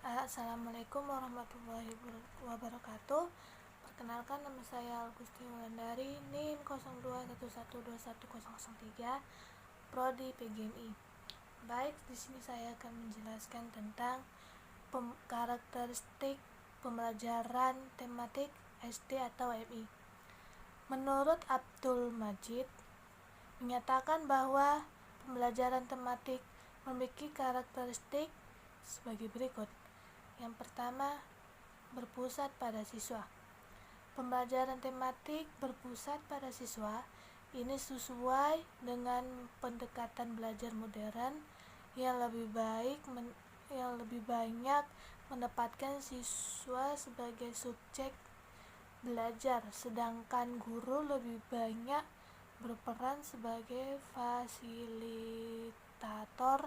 Assalamualaikum warahmatullahi wabarakatuh. Perkenalkan, nama saya Agusti Wulandari, NIM 0211210103, Prodi PGMI. Baik, di sini saya akan menjelaskan tentang karakteristik pembelajaran tematik SD atau MI. Menurut Abdul Majid, menyatakan bahwa pembelajaran tematik memiliki karakteristik sebagai berikut. Yang pertama, berpusat pada siswa. Pembelajaran tematik berpusat pada siswa ini sesuai dengan pendekatan belajar modern yang lebih banyak menempatkan siswa sebagai subjek belajar, sedangkan guru lebih banyak berperan sebagai fasilitator,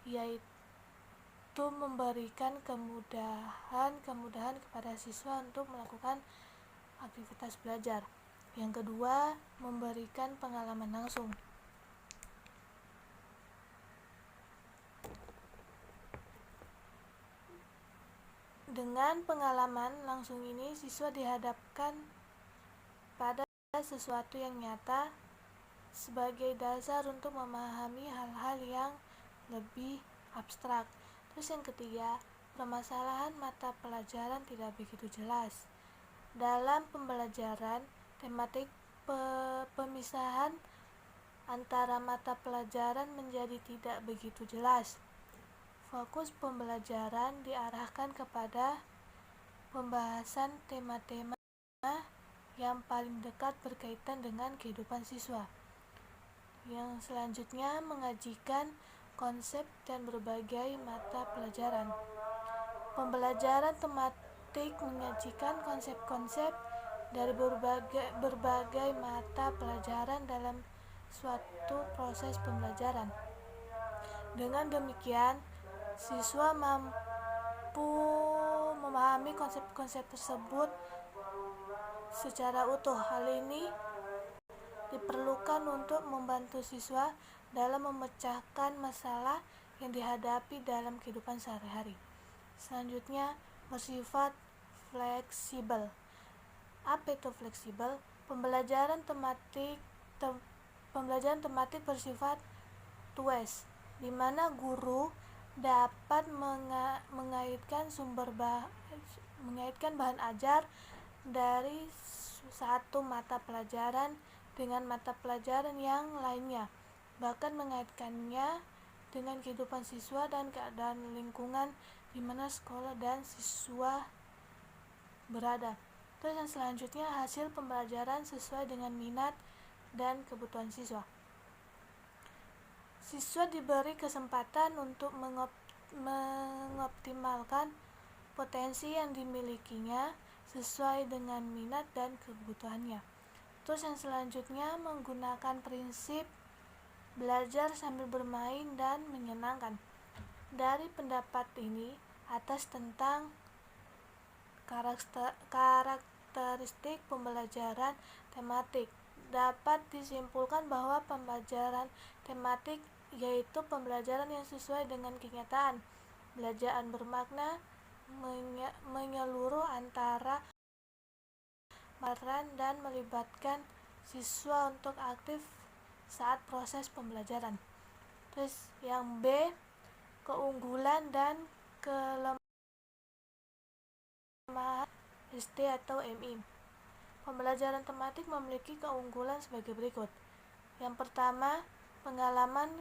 yaitu memberikan kemudahan kepada siswa untuk melakukan aktivitas belajar. Yang kedua, memberikan pengalaman langsung. Dengan pengalaman langsung ini, siswa dihadapkan pada sesuatu yang nyata sebagai dasar untuk memahami hal-hal yang lebih abstrak. Terus yang ketiga, permasalahan mata pelajaran tidak begitu jelas. Dalam pembelajaran tematik, pemisahan antara mata pelajaran menjadi tidak begitu jelas. Fokus pembelajaran diarahkan kepada pembahasan tema-tema yang paling dekat berkaitan dengan kehidupan siswa. Yang selanjutnya, mengajikan konsep dan berbagai mata pelajaran. Pembelajaran tematik menyajikan konsep-konsep dari berbagai mata pelajaran dalam suatu proses pembelajaran. Dengan demikian, siswa mampu memahami konsep-konsep tersebut secara utuh. Hal ini diperlukan untuk membantu siswa dalam memecahkan masalah yang dihadapi dalam kehidupan sehari-hari. Selanjutnya, bersifat fleksibel. Apa itu fleksibel? Pembelajaran tematik bersifat tues, di mana guru dapat mengaitkan bahan ajar dari satu mata pelajaran dengan mata pelajaran yang lainnya, bahkan mengaitkannya dengan kehidupan siswa dan keadaan lingkungan di mana sekolah dan siswa berada. Terus yang selanjutnya, hasil pembelajaran sesuai dengan minat dan kebutuhan siswa. Siswa diberi kesempatan untuk mengoptimalkan potensi yang dimilikinya sesuai dengan minat dan kebutuhannya. Terus yang selanjutnya, menggunakan prinsip belajar sambil bermain dan menyenangkan. Dari pendapat ini atas tentang karakteristik pembelajaran tematik, dapat disimpulkan bahwa pembelajaran tematik yaitu pembelajaran yang sesuai dengan kenyataan. Belajar bermakna menyeluruh antara dan melibatkan siswa untuk aktif saat proses pembelajaran. Terus yang B, keunggulan dan kelemahan SD atau MI. Pembelajaran tematik memiliki keunggulan sebagai berikut. Yang pertama, pengalaman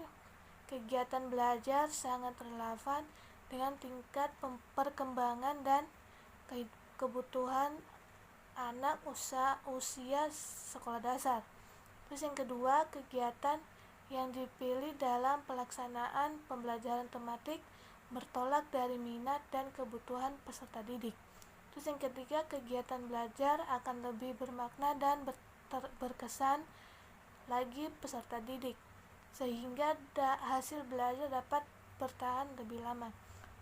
kegiatan belajar sangat relevan dengan tingkat perkembangan dan kebutuhan anak usia sekolah dasar. Terus yang kedua, kegiatan yang dipilih dalam pelaksanaan pembelajaran tematik bertolak dari minat dan kebutuhan peserta didik. Terus yang ketiga, kegiatan belajar akan lebih bermakna dan berkesan lagi peserta didik, sehingga hasil belajar dapat bertahan lebih lama.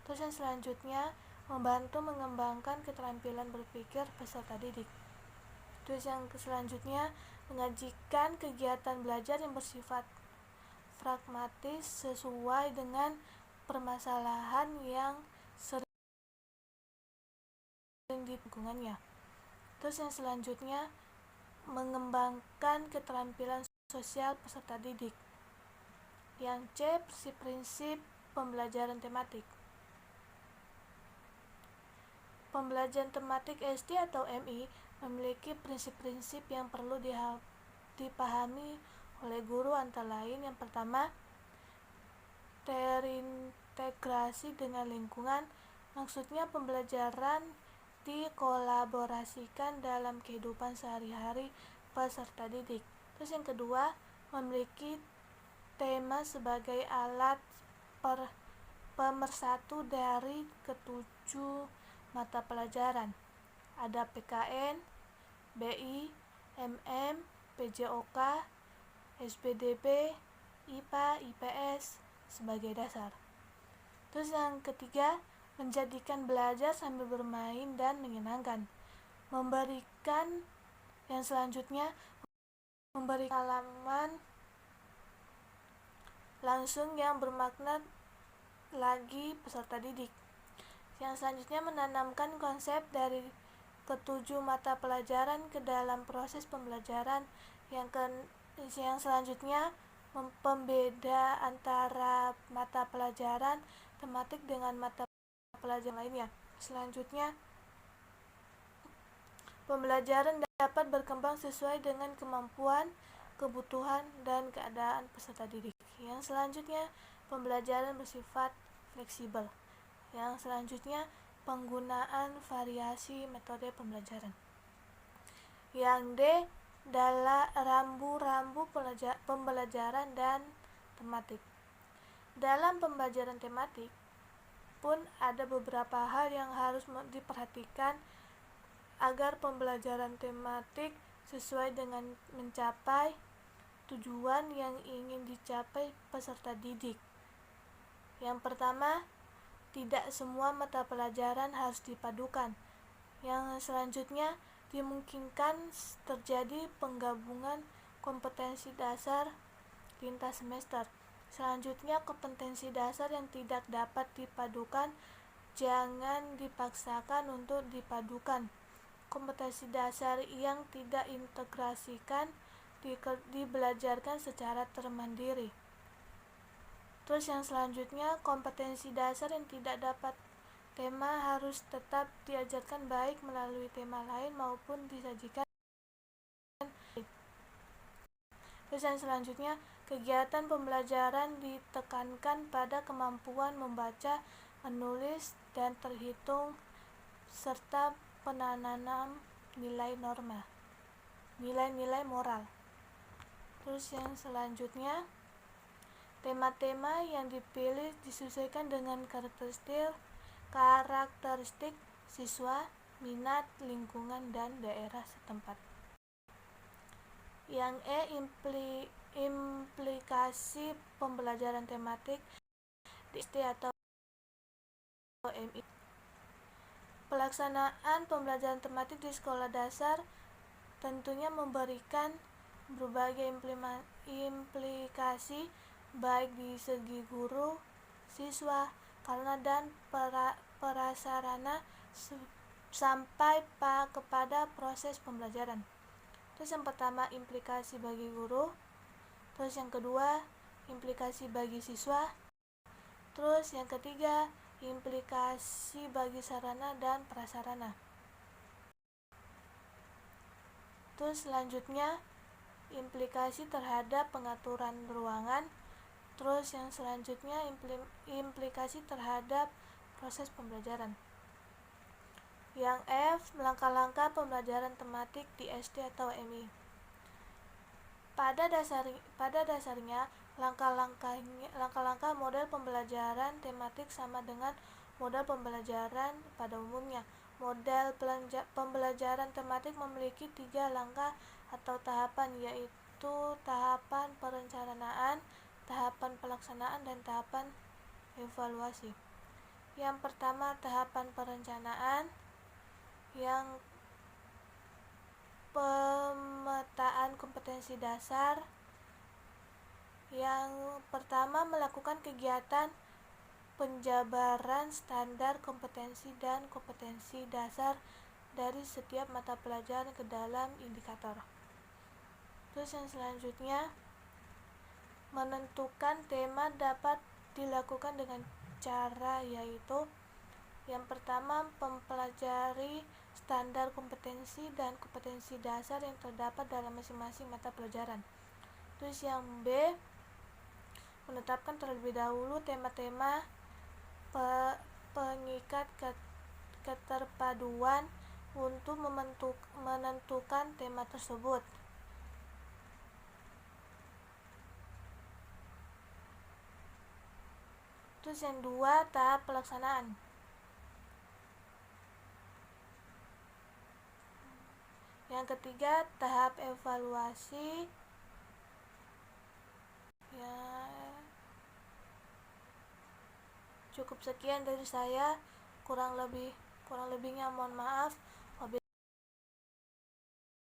Terus yang selanjutnya, membantu mengembangkan keterampilan berpikir peserta didik. Terus yang selanjutnya, mengajikan kegiatan belajar yang bersifat pragmatis sesuai dengan permasalahan yang sering di lingkungannya. Terus yang selanjutnya, mengembangkan keterampilan sosial peserta didik. Yang C, prinsip-prinsip pembelajaran tematik. Pembelajaran tematik SD atau MI memiliki prinsip-prinsip yang perlu dipahami oleh guru, antara lain yang pertama, terintegrasi dengan lingkungan, maksudnya pembelajaran dikolaborasikan dalam kehidupan sehari-hari peserta didik. Terus yang kedua, memiliki tema sebagai alat pemersatu dari ketujuh mata pelajaran. Ada PKN, BI, MM, PJOK, SPDB, IPA, IPS sebagai dasar. Terus yang ketiga, menjadikan belajar sambil bermain dan menyenangkan. Yang selanjutnya, memberi pengalaman langsung yang bermakna lagi peserta didik. Yang selanjutnya, menanamkan konsep dari ketujuh mata pelajaran ke dalam proses pembelajaran. Yang selanjutnya, pembeda antara mata pelajaran tematik dengan mata pelajaran lainnya. Selanjutnya, pembelajaran dapat berkembang sesuai dengan kemampuan, kebutuhan, dan keadaan peserta didik. Yang selanjutnya, pembelajaran bersifat fleksibel. Yang selanjutnya, penggunaan variasi metode pembelajaran. Yang D, rambu-rambu pembelajaran dan tematik. Dalam pembelajaran tematik pun ada beberapa hal yang harus diperhatikan agar pembelajaran tematik sesuai dengan mencapai tujuan yang ingin dicapai peserta didik. Yang pertama, tidak semua mata pelajaran harus dipadukan. Yang selanjutnya, dimungkinkan terjadi penggabungan kompetensi dasar lintas semester. Selanjutnya, kompetensi dasar yang tidak dapat dipadukan jangan dipaksakan untuk dipadukan. Kompetensi dasar yang tidak integrasikan dibelajarkan secara termandiri. Terus yang selanjutnya, kompetensi dasar yang tidak dapat tema harus tetap diajarkan baik melalui tema lain maupun disajikan. Terus yang selanjutnya, kegiatan pembelajaran ditekankan pada kemampuan membaca, menulis, dan terhitung, serta penanam nilai-nilai moral. Terus yang selanjutnya, tema-tema yang dipilih disesuaikan dengan karakteristik siswa, minat, lingkungan, dan daerah setempat. Yang E, implikasi pembelajaran tematik di SD atau MI. Pelaksanaan pembelajaran tematik di sekolah dasar tentunya memberikan berbagai implikasi baik di segi guru, siswa, sarana dan prasarana sampai kepada proses pembelajaran. Terus yang pertama, implikasi bagi guru. Terus yang kedua, implikasi bagi siswa. Terus yang ketiga, implikasi bagi sarana dan prasarana. Terus selanjutnya, implikasi terhadap pengaturan ruangan. Terus yang selanjutnya, implikasi terhadap proses pembelajaran. Yang F, langkah-langkah pembelajaran tematik di SD atau MI. Pada dasarnya, langkah-langkah model pembelajaran tematik sama dengan model pembelajaran pada umumnya. Model pembelajaran tematik memiliki 3 langkah atau tahapan, yaitu tahapan perencanaan, tahapan pelaksanaan, dan tahapan evaluasi. Yang pertama, tahapan perencanaan, yang pemetaan kompetensi dasar. Yang pertama, melakukan kegiatan penjabaran standar kompetensi dan kompetensi dasar dari setiap mata pelajaran ke dalam indikator. Terus yang selanjutnya, menentukan tema dapat dilakukan dengan cara yaitu yang pertama, mempelajari standar kompetensi dan kompetensi dasar yang terdapat dalam masing-masing mata pelajaran. Terus yang B, menetapkan terlebih dahulu tema-tema pengikat keterpaduan untuk menentukan tema tersebut. Terus yang 2, tahap pelaksanaan. Yang ketiga, tahap evaluasi. Ya, cukup sekian dari saya, kurang lebihnya mohon maaf.